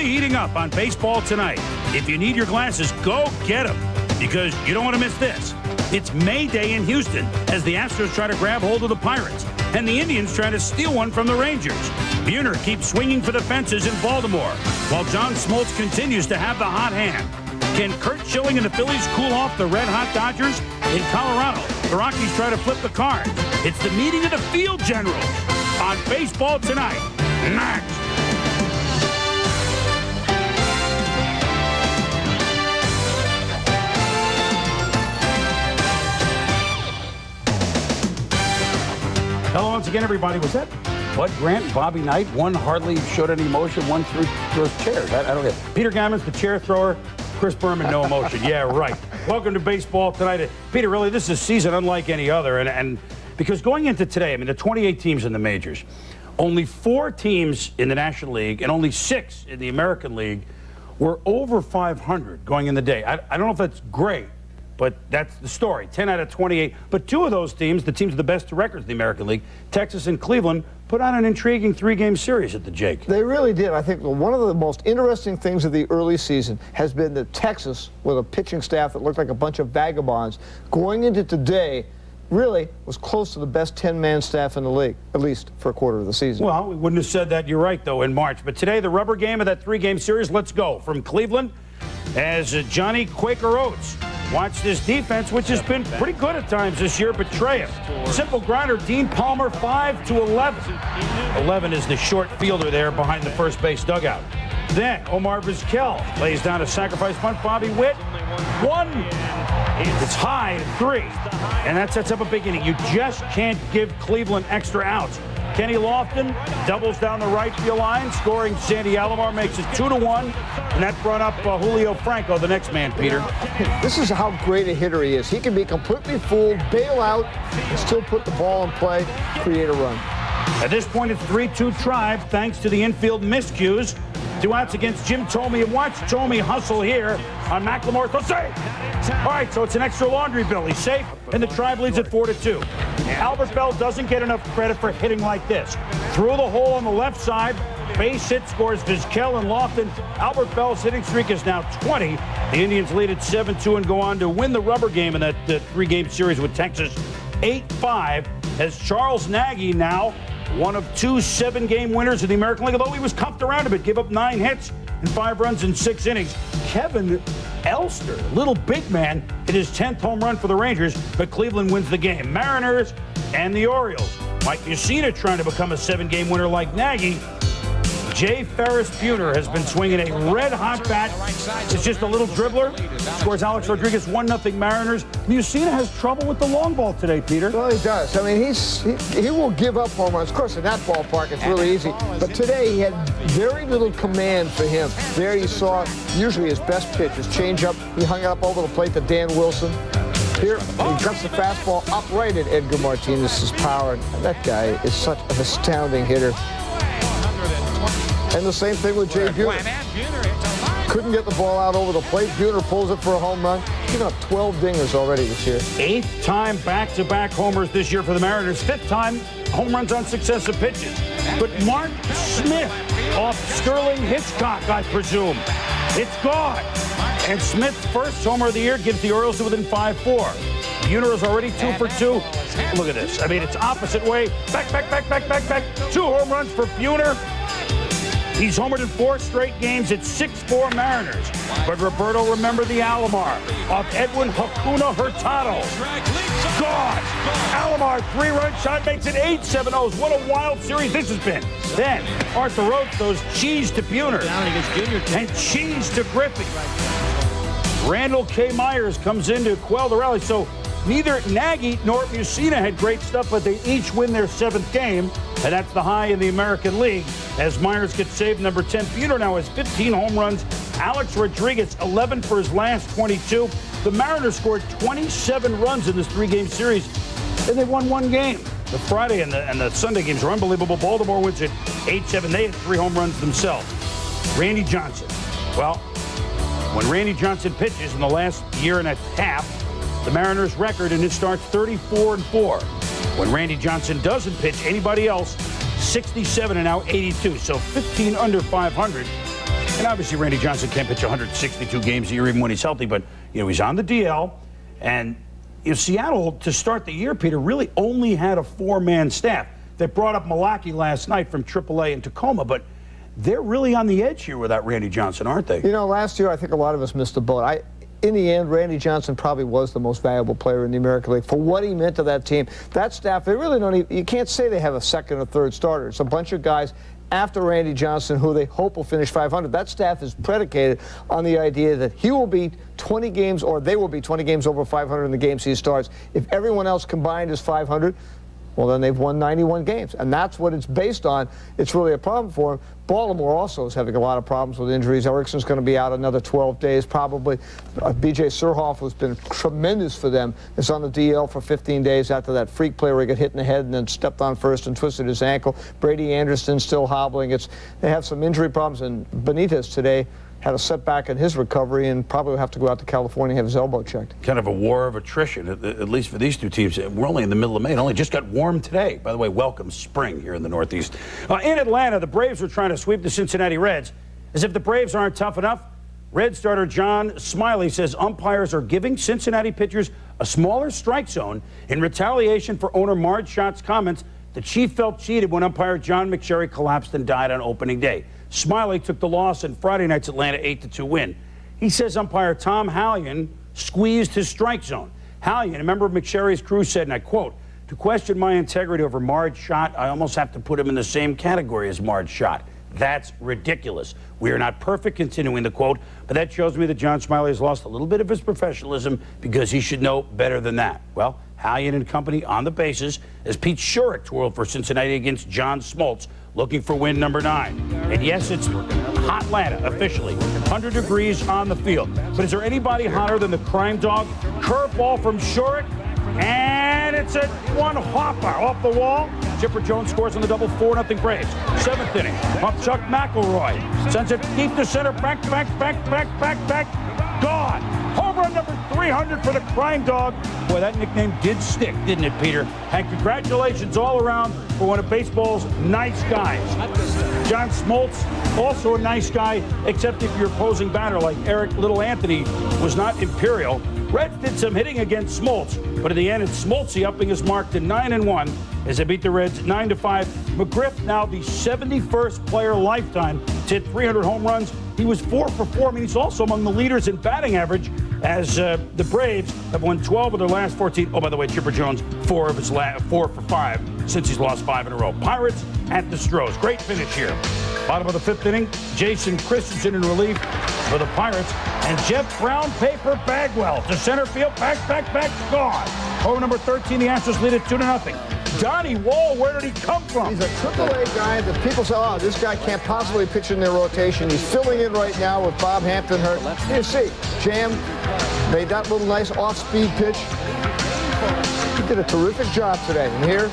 heating up on Baseball Tonight. If you need your glasses, go get them, because you don't want to miss this. It's May Day in Houston as the Astros try to grab hold of the Pirates, and the Indians try to steal one from the Rangers. Buhner keeps swinging for the fences in Baltimore, while John Smoltz continues to have the hot hand. Can Kurt Schilling and the Phillies cool off the red-hot Dodgers? In Colorado, the Rockies try to flip the card. It's the meeting of the field generals on Baseball Tonight. Next. Hello once again, everybody. Was that Bud Grant and Bobby Knight? One hardly showed any emotion, one threw those chairs. I don't get it. Peter Gammons, the chair thrower. Chris Berman, no emotion. Yeah, right. Welcome to Baseball Tonight. Peter, really, this is a season unlike any other. And because going into today, I mean, the 28 teams in the majors, only 4 teams in the National League and only 6 in the American League were over 500 going in the day. I don't know if that's great, but that's the story. 10 out of 28. But 2 of those teams, the teams with the best records in the American League, Texas and Cleveland, put on an intriguing 3-game series at the Jake. They really did. I think one of the most interesting things of the early season has been that Texas, with a pitching staff that looked like a bunch of vagabonds, going into today, really was close to the best 10-man staff in the league, at least for a quarter of the season. Well, we wouldn't have said that, you're right, though, in March. But today, the rubber game of that 3-game series, let's go. From Cleveland, as Johnny Quaker Oates watch this defense, which has been pretty good at times this year, betray him. Simple grinder, Dean Palmer, 5 to 11. 11 is the short fielder there behind the first base dugout. Then Omar Vizquel lays down a sacrifice bunt. Bobby Witt, 1. It's high at 3. And that sets up a big inning. You just can't give Cleveland extra outs. Kenny Lofton doubles down the right field line, scoring. Sandy Alomar makes it 2-1, and that brought up Julio Franco, the next man, Peter. This is how great a hitter he is. He can be completely fooled, bail out, and still put the ball in play, create a run. At this point, it's 3-2 Tribe, thanks to the infield miscues. 2 outs against Jim Thome, and watch Thome hustle here on McLemore. So safe. All right, so it's an extra laundry bill. He's safe, and the Tribe leads at 4-2. Albert Bell doesn't get enough credit for hitting like this. Through the hole on the left side, base hit scores Vizquel and Lofton. Albert Bell's hitting streak is now 20. The Indians lead at 7-2 and go on to win the rubber game in that 3-game series with Texas 8-5. As Charles Nagy now one of 2 7-game winners in the American League, although he was cuffed around a bit, gave up 9 hits and 5 runs in 6 innings. Kevin Elster, little big man, hit his 10th home run for the Rangers, but Cleveland wins the game. Mariners and the Orioles. Mike Mussina trying to become a 7-game winner like Nagy. Jay Ferris Buhner has been swinging a red-hot bat. It's just a little dribbler. Scores Alex Rodriguez 1-0 Mariners. Mussina has trouble with the long ball today, Peter. Well, he does. I mean, he will give up home runs. Of course, in that ballpark, it's really easy. But today, he had very little command for him. There you saw usually his best pitch, his changeup. He hung it up over the plate to Dan Wilson. Here, he cuts the fastball up right at Edgar Martinez's power. And that guy is such an astounding hitter. And the same thing with Jay Buhner. Couldn't get the ball out over the plate. Buhner pulls it for a home run. He's given up 12 dingers already this year. 8th time back-to-back homers this year for the Mariners. 5th time home runs on successive pitches. But Mark Smith off Sterling Hitchcock, I presume. It's gone. And Smith's first homer of the year gives the Orioles to within 5-4. Buhner is already 2 for 2. Look at this. I mean, it's opposite way. Back. 2 home runs for Buhner. He's homered in 4 straight games. It's 6-4 Mariners. But Roberto, remember the Alomar off Edwin Hakuna Hurtado. God! Alomar, 3-run shot, makes it 8-7-0. What a wild series this has been. Then Arthur Rhodes throws cheese to Buhner. And cheese to Griffey. Randall K. Myers comes in to quell the rally. So neither Nagy nor Mussina had great stuff, but they each win their 7th game. And that's the high in the American League. As Myers gets saved, number 10. Buhner now has 15 home runs. Alex Rodriguez, 11 for his last 22. The Mariners scored 27 runs in this 3-game series, and they won 1 game. The Friday and the Sunday games are unbelievable. Baltimore wins at 8-7. They had 3 home runs themselves. Randy Johnson. Well, when Randy Johnson pitches in the last year and a half, the Mariners' record in his starts 34-4. When Randy Johnson doesn't pitch, anybody else 67 and now 82. So 15 under 500. And obviously, Randy Johnson can't pitch 162 games a year even when he's healthy, but, he's on the DL. And, Seattle, to start the year, Peter, really only had a 4-man staff. They brought up Milwaukee last night from AAA in Tacoma, but they're really on the edge here without Randy Johnson, aren't they? Last year, I think a lot of us missed the boat. In the end, Randy Johnson probably was the most valuable player in the American League for what he meant to that team. That staff, they really don't even, you can't say they have a second or third starter. It's a bunch of guys after Randy Johnson who they hope will finish 500. That staff is predicated on the idea that he will be 20 games, or they will be 20 games over 500 in the games he starts. If everyone else combined is 500, well, then they've won 91 games. And that's what it's based on. It's really a problem for him. Baltimore also is having a lot of problems with injuries. Erickson's going to be out another 12 days probably. B.J. Surhoff has been tremendous for them. Is on the DL for 15 days after that freak play where he got hit in the head and then stepped on first and twisted his ankle. Brady Anderson still hobbling. They have some injury problems. And Benitez today had a setback in his recovery and probably will have to go out to California and have his elbow checked. Kind of a war of attrition, at least for these two teams. We're only in the middle of May. It only just got warm today. By the way, welcome spring here in the Northeast. In Atlanta, the Braves were trying to sweep the Cincinnati Reds. As if the Braves aren't tough enough, Red starter John Smoltz says umpires are giving Cincinnati pitchers a smaller strike zone in retaliation for owner Marge Schott's comments. The chief felt cheated when umpire John McSherry collapsed and died on opening day. Smiley took the loss in Friday night's Atlanta 8-2 win. He says umpire Tom Hallion squeezed his strike zone. Hallion, a member of McSherry's crew, said, and I quote, "To question my integrity over Marge Schott, I almost have to put him in the same category as Marge Schott. That's ridiculous. We are not perfect," continuing the quote, "but that shows me that John Smiley has lost a little bit of his professionalism because he should know better than that." Well, Hallion and company on the bases as Pete Schurik twirled for Cincinnati against John Smoltz, looking for win number 9. And yes, it's hot Atlanta officially. 100 degrees on the field. But is there anybody hotter than the crime dog? Curveball from Schurik, and it's a one hopper off the wall. Chipper Jones scores on the double, 4-0 Braves. 7th inning, up Chuck McElroy. Sends it deep to center, back, gone. Home run number 300 for the crime dog. Boy, that nickname did stick, didn't it, Peter? And congratulations all around for one of baseball's nice guys. John Smoltz, also a nice guy, except if your opposing batter like Eric Little Anthony was not imperial. Reds did some hitting against Smoltz, but in the end, it's Smoltzy upping his mark to 9-1 as they beat the Reds 9-5. McGriff, now the 71st player lifetime to hit 300 home runs. He was 4 for 4. I mean, he's also among the leaders in batting average as the Braves have won 12 of their last 14. Oh, by the way, Chipper Jones, 4 of his 4 for 5 since he's lost 5 in a row. Pirates at the Stros. Great finish here. Bottom of the 5th inning, Jason Christensen in relief for the Pirates. And Jeff Brown Paper Bagwell to center field. Back, gone. Home number 13, the Astros lead at 2-0. Donnie Wall, where did he come from? He's a AAA guy that people say, oh, this guy can't possibly pitch in their rotation. He's filling in right now with Bob Hampton hurt. You see, Jam made that little nice off-speed pitch. He did a terrific job today. And here,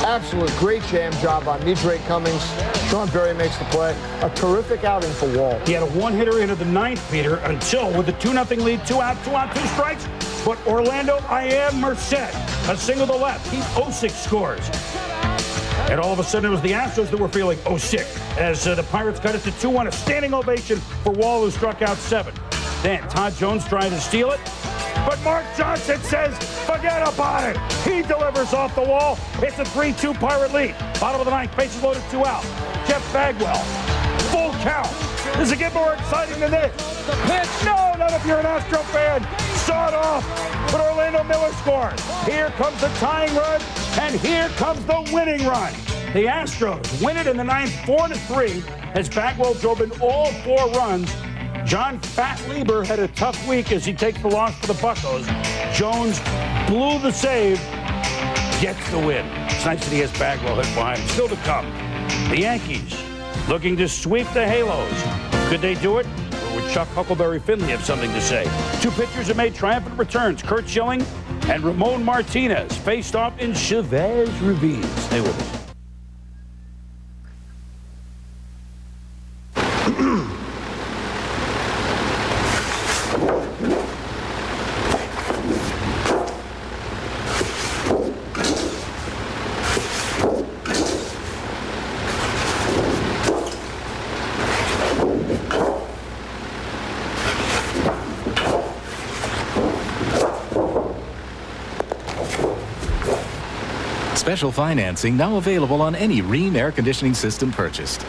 absolute great jam job on Midre Cummings. Sean Berry makes the play. A terrific outing for Wall. He had a one-hitter into the 9th, Peter, until with the 2-0 lead, 2 out, 2 strikes. But Orlando Merced, a single to left. Keith Osick scores. And all of a sudden, it was the Astros that were feeling sick as the Pirates cut it to 2-1. A standing ovation for Wall, who struck out 7. Then Todd Jones trying to steal it. But Mark Johnson says, forget about it. He delivers off the wall. It's a 3-2 Pirate lead. Bottom of the 9th, bases loaded, 2 out. Jeff Bagwell, full count. Does it get more exciting than this? The pitch. No, not if you're an Astro fan. Saw it off, but Orlando Miller scores. Here comes the tying run, and here comes the winning run. The Astros win it in the 9th, 4-3, as Bagwell drove in all 4 runs. John Fat Lieber had a tough week as he takes the loss for the Buccos. Jones blew the save, gets the win. It's nice that he has Bagwell hit behind him. Still to come, the Yankees looking to sweep the Halos. Could they do it? Or would Chuck Huckleberry Finley have something to say? 2 pitchers have made triumphant returns. Curt Schilling and Ramon Martinez faced off in Chavez Ravine. Stay with us. special financing now available on any Rheem air conditioning system purchased.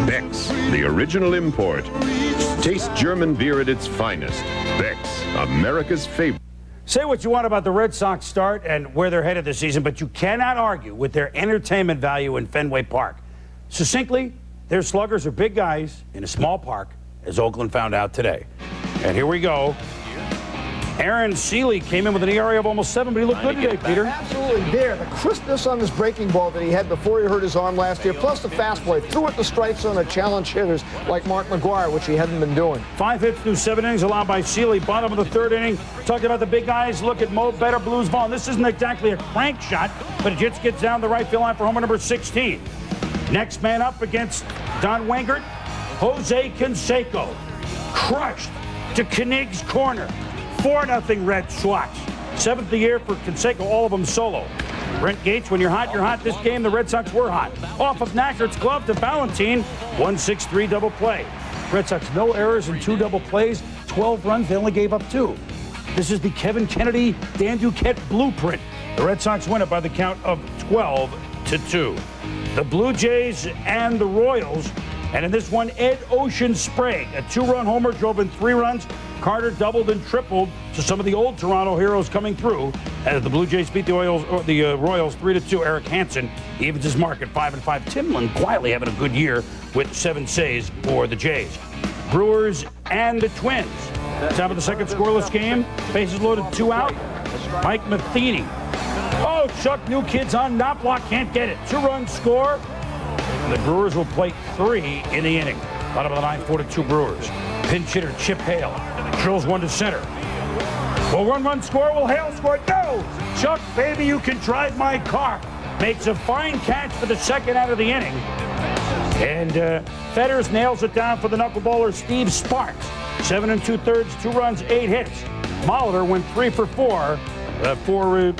Beck's, the original import. Taste German beer at its finest. Beck's, America's favorite. Say what you want about the Red Sox start and where they're headed this season, but you cannot argue with their entertainment value in Fenway Park. Succinctly, their sluggers are big guys in a small park, as Oakland found out today. And here we go. Aaron Seeley came in with an ERA of almost 7, but he looked good today, Peter. Absolutely there. The crispness on this breaking ball that he had before he hurt his arm last year, plus the fastball. He threw it the strike zone to challenge hitters like Mark McGwire, which he hadn't been doing. 5 hits through 7 innings allowed by Seeley. Bottom of the 3rd inning. Talking about the big guys. Look at Mo Better Blues ball. And this isn't exactly a crank shot, but it just gets down the right field line for homer number 16. Next man up against Don Wengert, Jose Canseco. Crushed to Knig's corner. 4-0 Red Sox. 7th of the year for Canseco, all of them solo. Brent Gates, when you're hot, you're hot. This game, the Red Sox were hot. Off of Knackert's glove to Valentine. 1-6-3 double play. Red Sox, no errors and 2 double plays. 12 runs, they only gave up 2. This is the Kevin Kennedy, Dan Duquette blueprint. The Red Sox win it by the count of 12-2. The Blue Jays and the Royals. And in this one, Ed Ocean Sprague, a 2-run homer, drove in 3 runs. Carter doubled and tripled, so some of the old Toronto heroes coming through as the Blue Jays beat the Royals 3-2. Eric Hansen evens his mark at 5-5. Timlin quietly having a good year with 7 saves for the Jays. Brewers and the Twins. Top of the 2nd scoreless game. Bases loaded, 2 out. Mike Matheny. Oh, Chuck, new kid's on. Not block, can't get it. 2-run score. And the Brewers will play 3 in the inning. Bottom of the 9th, 4-2 Brewers. Pinch hitter Chip Hale drills one to center. Will 1-run score? Will Hale score? No! Chuck, baby, you can drive my car. Makes a fine catch for the 2nd out of the inning. And Fetters nails it down for the knuckleballer Steve Sparks. 7 2/3, 2 runs, 8 hits. Molitor went 3 for 4 for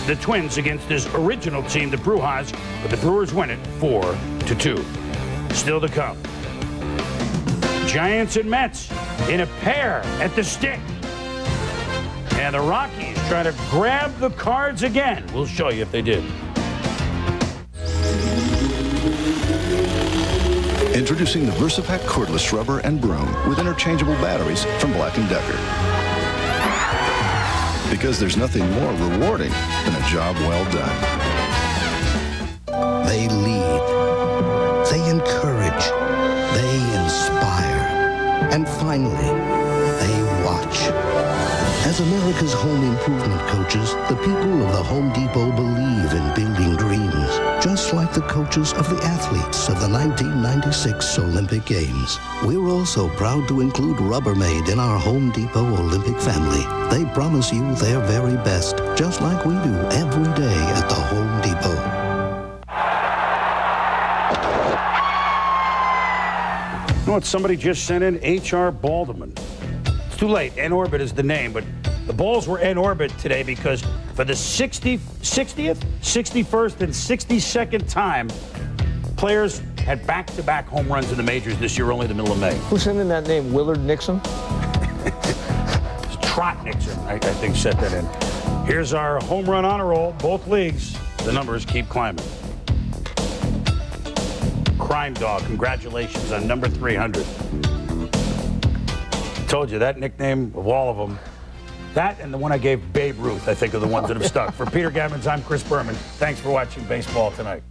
the Twins against his original team, the Brewers, but the Brewers win it 4-2. Still to come. Giants and Mets in a pair at the stick. And the Rockies try to grab the Cards again. We'll show you if they did. Introducing the VersaPack cordless rubber and broom with interchangeable batteries from Black & Decker. Because there's nothing more rewarding than a job well done. They lead. They encourage. They inspire. And finally, they watch. As America's home improvement coaches, the people of the Home Depot believe in building dreams, just like the coaches of the athletes of the 1996 Olympic Games. We're also proud to include Rubbermaid in our Home Depot Olympic family. They promise you their very best, just like we do every day at the Home Depot. You know what somebody just sent in? H.R. Balderman. It's too late. N-Orbit is the name, but the balls were N-Orbit today because for the 60th, 61st, and 62nd time, players had back-to-back home runs in the majors this year, only the middle of May. Who sent in that name? Willard Nixon? Trot Nixon, I think, set that in. Here's our home run honor roll, both leagues. The numbers keep climbing. Crime Dog, congratulations on number 300. Told you, that nickname of all of them, that and the one I gave Babe Ruth, I think, are the ones that have stuck. For Peter Gammons, I'm Chris Berman. Thanks for watching Baseball Tonight.